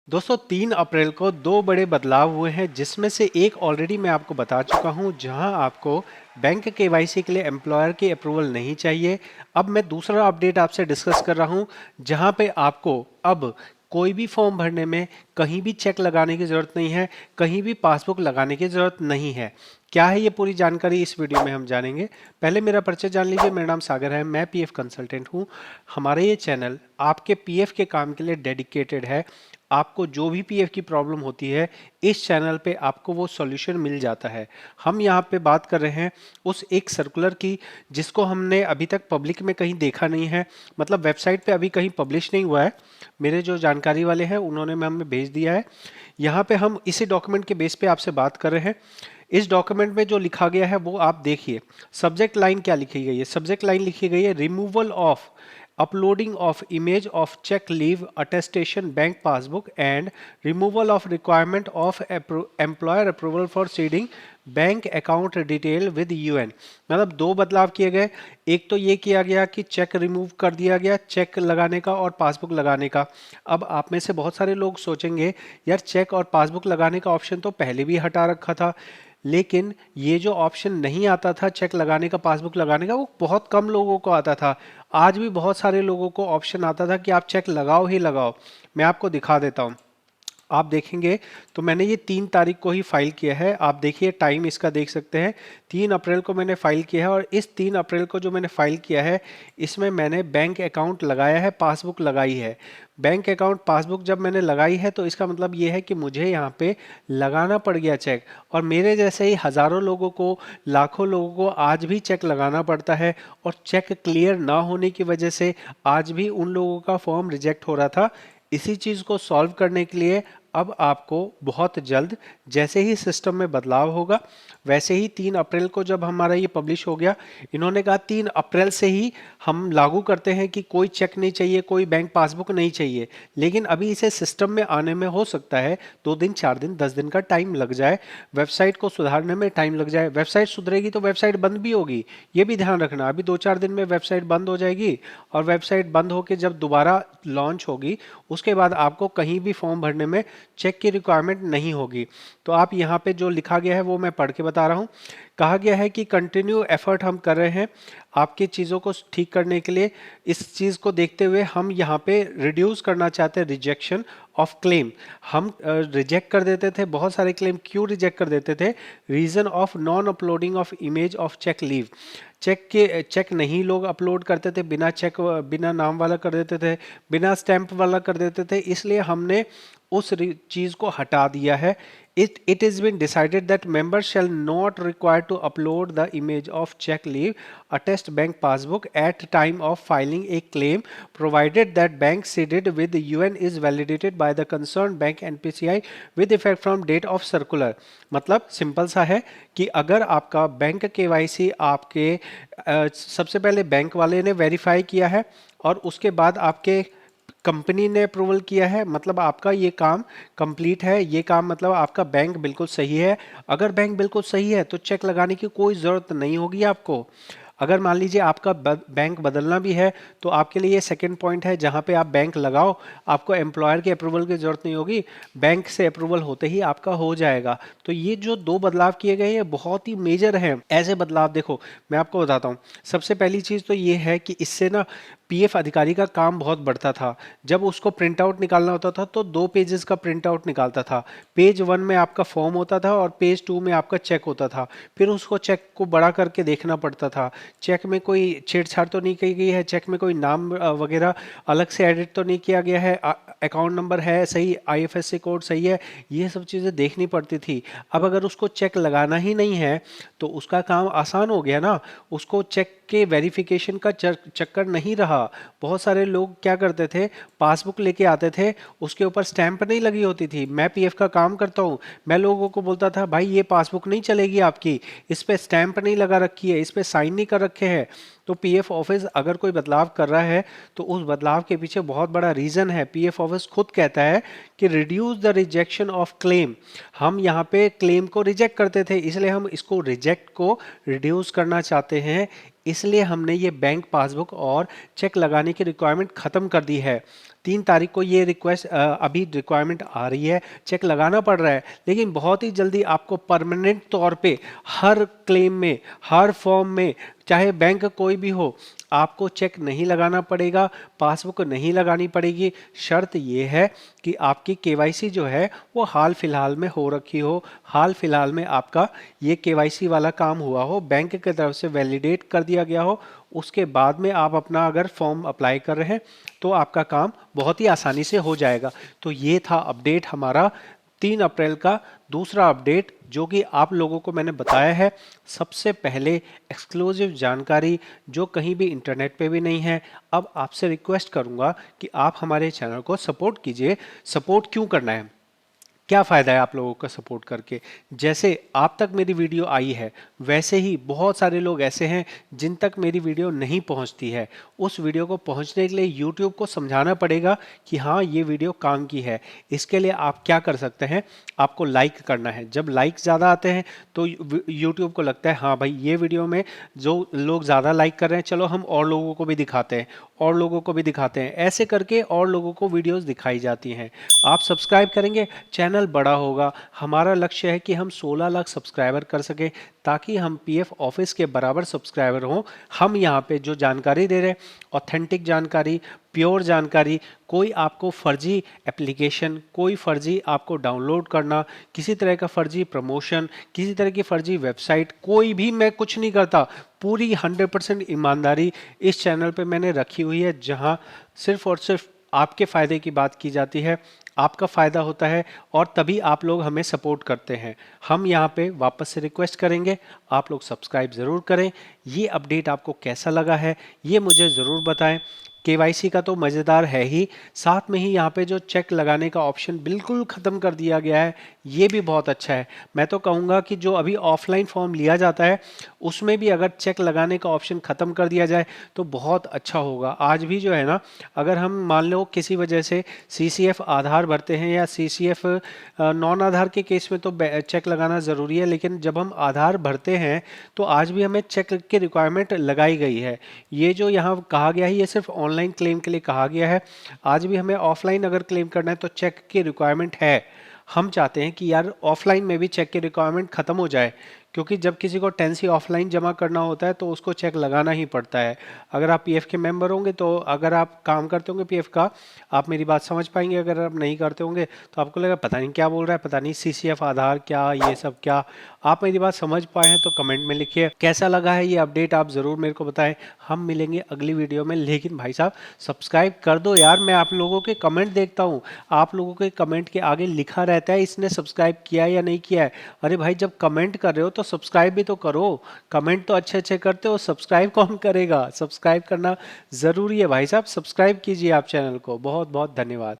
दोस्तों 3 अप्रैल को दो बड़े बदलाव हुए हैं जिसमें से एक ऑलरेडी मैं आपको बता चुका हूं जहां आपको बैंक केवाईसी के लिए एम्प्लॉयर की अप्रूवल नहीं चाहिए। अब मैं दूसरा अपडेट आपसे डिस्कस कर रहा हूं जहां पे आपको अब कोई भी फॉर्म भरने में कहीं भी चेक लगाने की ज़रूरत नहीं है, कहीं भी पासबुक लगाने की ज़रूरत नहीं है। क्या है ये पूरी जानकारी इस वीडियो में हम जानेंगे। पहले मेरा परिचय जान लीजिए। मेरा नाम सागर है, मैं पीएफ कंसल्टेंट हूँ। हमारा ये चैनल आपके पीएफ के काम के लिए डेडिकेटेड है। आपको जो भी पीएफ की प्रॉब्लम होती है इस चैनल पे आपको वो सॉल्यूशन मिल जाता है। हम यहाँ पे बात कर रहे हैं उस एक सर्कुलर की जिसको हमने अभी तक पब्लिक में कहीं देखा नहीं है, मतलब वेबसाइट पे अभी कहीं पब्लिश नहीं हुआ है। मेरे जो जानकारी वाले हैं उन्होंने हमें भेज दिया है। यहाँ पे हम इसी डॉक्यूमेंट के बेस पे आपसे बात कर रहे हैं। इस डॉक्यूमेंट में जो लिखा गया है वो आप देखिए। सब्जेक्ट लाइन क्या लिखी गई है? सब्जेक्ट लाइन लिखी गई है removal of uploading of image of check leave attestation bank passbook and removal of requirement of employer approval for seeding bank account detail with UN. मतलब दो बदलाव किए गए। एक तो ये किया गया कि चेक रिमूव कर दिया गया, चेक लगाने का और पासबुक लगाने का। अब आप में से बहुत सारे लोग सोचेंगे यार चेक और पासबुक लगाने का ऑप्शन तो पहले भी हटा रखा था, लेकिन ये जो ऑप्शन नहीं आता था चेक लगाने का पासबुक लगाने का वो बहुत कम लोगों को आता था। आज भी बहुत सारे लोगों को ऑप्शन आता था कि आप चेक लगाओ ही लगाओ। मैं आपको दिखा देता हूँ। आप देखेंगे तो मैंने ये 3 तारीख को ही फाइल किया है। आप देखिए टाइम इसका देख सकते हैं, 3 अप्रैल को मैंने फाइल किया है। और इस 3 अप्रैल को जो मैंने फाइल किया है इसमें मैंने बैंक अकाउंट लगाया है, पासबुक लगाई है। बैंक अकाउंट पासबुक जब मैंने लगाई है तो इसका मतलब ये है कि मुझे यहाँ पे लगाना पड़ गया चेक। और मेरे जैसे ही हज़ारों लोगों को, लाखों लोगों को आज भी चेक लगाना पड़ता है। और चेक क्लियर ना होने की वजह से आज भी उन लोगों का फॉर्म रिजेक्ट हो रहा था। इसी चीज़ को सॉल्व करने के लिए अब आपको बहुत जल्द, जैसे ही सिस्टम में बदलाव होगा वैसे ही 3 अप्रैल को जब हमारा ये पब्लिश हो गया, इन्होंने कहा 3 अप्रैल से ही हम लागू करते हैं कि कोई चेक नहीं चाहिए, कोई बैंक पासबुक नहीं चाहिए। लेकिन अभी इसे सिस्टम में आने में हो सकता है 2 दिन, 4 दिन, 10 दिन का टाइम लग जाए। वेबसाइट को सुधारने में टाइम लग जाए। वेबसाइट सुधरेगी तो वेबसाइट बंद भी होगी, ये भी ध्यान रखना। अभी 2-4 दिन में वेबसाइट बंद हो जाएगी और वेबसाइट बंद होकर जब दोबारा लॉन्च होगी उसके बाद आपको कहीं भी फॉर्म भरने में चेक की रिक्वायरमेंट नहीं होगी। तो आप यहाँ पे जो लिखा गया है वो मैं पढ़ के बता रहा हूँ। कहा गया है कि कंटिन्यू एफर्ट हम कर रहे हैं आपकी चीज़ों को ठीक करने के लिए। इस चीज़ को देखते हुए हम यहाँ पे रिड्यूस करना चाहते हैं रिजेक्शन ऑफ क्लेम। हम रिजेक्ट कर देते थे बहुत सारे क्लेम। क्यों रिजेक्ट कर देते थे? Reason of non uploading of image of check leave. Check नहीं लोग अपलोड करते थे, बिना चेक, बिना नाम वाला कर देते थे, बिना स्टैंप वाला कर देते थे। इसलिए हमने उस चीज़ को हटा दिया है। It has been decided that members shall not require to upload the image of check leave attest bank passbook at time of filing a claim, provided that bank seeded with the UN is validated by the concerned bank NPCI with effect from date of circular। मतलब simple सा है कि अगर आपका bank KYC आपके सबसे पहले bank वाले ने वेरीफाई किया है और उसके बाद आपके कंपनी ने अप्रूवल किया है, मतलब आपका ये काम कंप्लीट है। ये काम मतलब आपका बैंक बिल्कुल सही है। अगर बैंक बिल्कुल सही है तो चेक लगाने की कोई ज़रूरत नहीं होगी आपको। अगर मान लीजिए आपका बैंक बदलना भी है तो आपके लिए ये सेकंड पॉइंट है जहां पे आप बैंक लगाओ, आपको एम्प्लॉयर के अप्रूवल की ज़रूरत नहीं होगी, बैंक से अप्रूवल होते ही आपका हो जाएगा। तो ये जो दो बदलाव किए गए हैं बहुत ही मेजर हैं। ऐसे बदलाव देखो मैं आपको बताता हूँ। सबसे पहली चीज़ तो ये है कि इससे ना पीएफ अधिकारी का काम बहुत बढ़ता था। जब उसको प्रिंट आउट निकालना होता था तो 2 पेजेस का प्रिंट आउट निकालता था। पेज 1 में आपका फॉर्म होता था और पेज 2 में आपका चेक होता था। फिर उसको चेक को बड़ा करके देखना पड़ता था। चेक में कोई छेड़छाड़ तो नहीं की गई है, चेक में कोई नाम वगैरह अलग से एडिट तो नहीं किया गया है, अकाउंट नंबर है सही, आईएफएससी कोड सही है, ये सब चीज़ें देखनी पड़ती थी। अब अगर उसको चेक लगाना ही नहीं है तो उसका काम आसान हो गया ना। उसको चेक के वेरिफिकेशन का चक्कर नहीं रहा। बहुत सारे लोग क्या करते थे, पासबुक लेके आते थे, उसके ऊपर स्टैंप नहीं लगी होती थी। मैं पीएफ का काम करता हूँ, मैं लोगों को बोलता था भाई ये पासबुक नहीं चलेगी आपकी, इस पे स्टैंप नहीं लगा रखी है, इस पे साइन नहीं कर रखे हैं। तो पीएफ ऑफिस अगर कोई बदलाव कर रहा है तो उस बदलाव के पीछे बहुत बड़ा रीज़न है। पीएफ ऑफिस खुद कहता है कि reduce the rejection of claim. हम यहाँ पे क्लेम को रिजेक्ट करते थे, इसलिए हम इसको रिजेक्ट को रिड्यूस करना चाहते हैं। इसलिए हमने ये बैंक पासबुक और चेक लगाने की रिक्वायरमेंट ख़त्म कर दी है। 3 तारीख को ये रिक्वेस्ट अभी रिक्वायरमेंट आ रही है, चेक लगाना पड़ रहा है, लेकिन बहुत ही जल्दी आपको परमानेंट तौर पे हर क्लेम में, हर फॉर्म में, चाहे बैंक कोई भी हो, आपको चेक नहीं लगाना पड़ेगा, पासबुक नहीं लगानी पड़ेगी। शर्त ये है कि आपकी केवाईसी जो है वो हाल फिलहाल में हो रखी हो, हाल फिलहाल में आपका ये केवाईसी वाला काम हुआ हो, बैंक की तरफ से वैलिडेट कर दिया गया हो, उसके बाद में आप अपना अगर फॉर्म अप्लाई कर रहे हैं तो आपका काम बहुत ही आसानी से हो जाएगा। तो ये था अपडेट हमारा 3 अप्रैल का दूसरा अपडेट, जो कि आप लोगों को मैंने बताया है। सबसे पहले एक्सक्लूसिव जानकारी जो कहीं भी इंटरनेट पे भी नहीं है। अब आपसे रिक्वेस्ट करूंगा कि आप हमारे चैनल को सपोर्ट कीजिए। सपोर्ट क्यों करना है, क्या फ़ायदा है आप लोगों का सपोर्ट करके? जैसे आप तक मेरी वीडियो आई है, वैसे ही बहुत सारे लोग ऐसे हैं जिन तक मेरी वीडियो नहीं पहुंचती है। उस वीडियो को पहुंचने के लिए यूट्यूब को समझाना पड़ेगा कि हाँ, ये वीडियो काम की है। इसके लिए आप क्या कर सकते हैं, आपको लाइक करना है। जब लाइक ज़्यादा आते हैं तो यूट्यूब को लगता है हाँ भाई, ये वीडियो में जो लोग ज़्यादा लाइक कर रहे हैं, चलो हम और लोगों को भी दिखाते हैं, और लोगों को भी दिखाते हैं। ऐसे करके और लोगों को वीडियोस दिखाई जाती हैं। आप सब्सक्राइब करेंगे, चैनल बड़ा होगा। हमारा लक्ष्य है कि हम 16 लाख सब्सक्राइबर कर सके, ताकि हम पीएफ ऑफिस के बराबर सब्सक्राइबर हों। हम यहाँ पे जो जानकारी दे रहे हैं, ऑथेंटिक जानकारी, प्योर जानकारी, कोई आपको फर्जी एप्लीकेशन, कोई फर्जी आपको डाउनलोड करना, किसी तरह का फर्जी प्रमोशन, किसी तरह की फर्जी वेबसाइट, कोई भी मैं कुछ नहीं करता। पूरी 100% ईमानदारी इस चैनल पे मैंने रखी हुई है, जहाँ सिर्फ और सिर्फ आपके फ़ायदे की बात की जाती है, आपका फ़ायदा होता है, और तभी आप लोग हमें सपोर्ट करते हैं। हम यहाँ पे वापस से रिक्वेस्ट करेंगे, आप लोग सब्सक्राइब ज़रूर करें। ये अपडेट आपको कैसा लगा है ये मुझे ज़रूर बताएं। केवाईसी का तो मज़ेदार है ही, साथ में ही यहाँ पे जो चेक लगाने का ऑप्शन बिल्कुल ख़त्म कर दिया गया है, ये भी बहुत अच्छा है। मैं तो कहूँगा कि जो अभी ऑफलाइन फॉर्म लिया जाता है, उसमें भी अगर चेक लगाने का ऑप्शन ख़त्म कर दिया जाए तो बहुत अच्छा होगा। आज भी जो है ना, अगर हम मान लो किसी वजह से सीसीएफ आधार भरते हैं, या सीसीएफ नॉन आधार के केस में तो चेक लगाना ज़रूरी है, लेकिन जब हम आधार भरते हैं तो आज भी हमें चेक की रिक्वायरमेंट लगाई गई है। ये जो यहाँ कहा गया है, ये सिर्फ ऑनलाइन क्लेम के लिए कहा गया है। आज भी हमें ऑफलाइन अगर क्लेम करना है तो चेक की रिक्वायरमेंट है। हम चाहते हैं कि यार ऑफलाइन में भी चेक की रिक्वायरमेंट ख़त्म हो जाए, क्योंकि जब किसी को टेंसी ऑफलाइन जमा करना होता है तो उसको चेक लगाना ही पड़ता है। अगर आप पीएफ के मेंबर होंगे, तो अगर आप काम करते होंगे पीएफ का, आप मेरी बात समझ पाएंगे। अगर आप नहीं करते होंगे तो आपको लगेगा पता नहीं क्या बोल रहा है, पता नहीं सीसीएफ आधार क्या, ये सब क्या। आप मेरी बात समझ पाए हैं तो कमेंट में लिखिए कैसा लगा है ये अपडेट, आप ज़रूर मेरे को बताएं। हम मिलेंगे अगली वीडियो में, लेकिन भाई साहब सब्सक्राइब कर दो यार। मैं आप लोगों के कमेंट देखता हूँ, आप लोगों के कमेंट के आगे लिखा रहता है इसने सब्सक्राइब किया या नहीं किया है। अरे भाई, जब कमेंट कर रहे हो तो सब्सक्राइब भी तो करो। कमेंट तो अच्छे अच्छे करते हो, सब्सक्राइब कौन करेगा? सब्सक्राइब करना ज़रूरी है भाई साहब, सब्सक्राइब कीजिए आप चैनल को। बहुत बहुत धन्यवाद।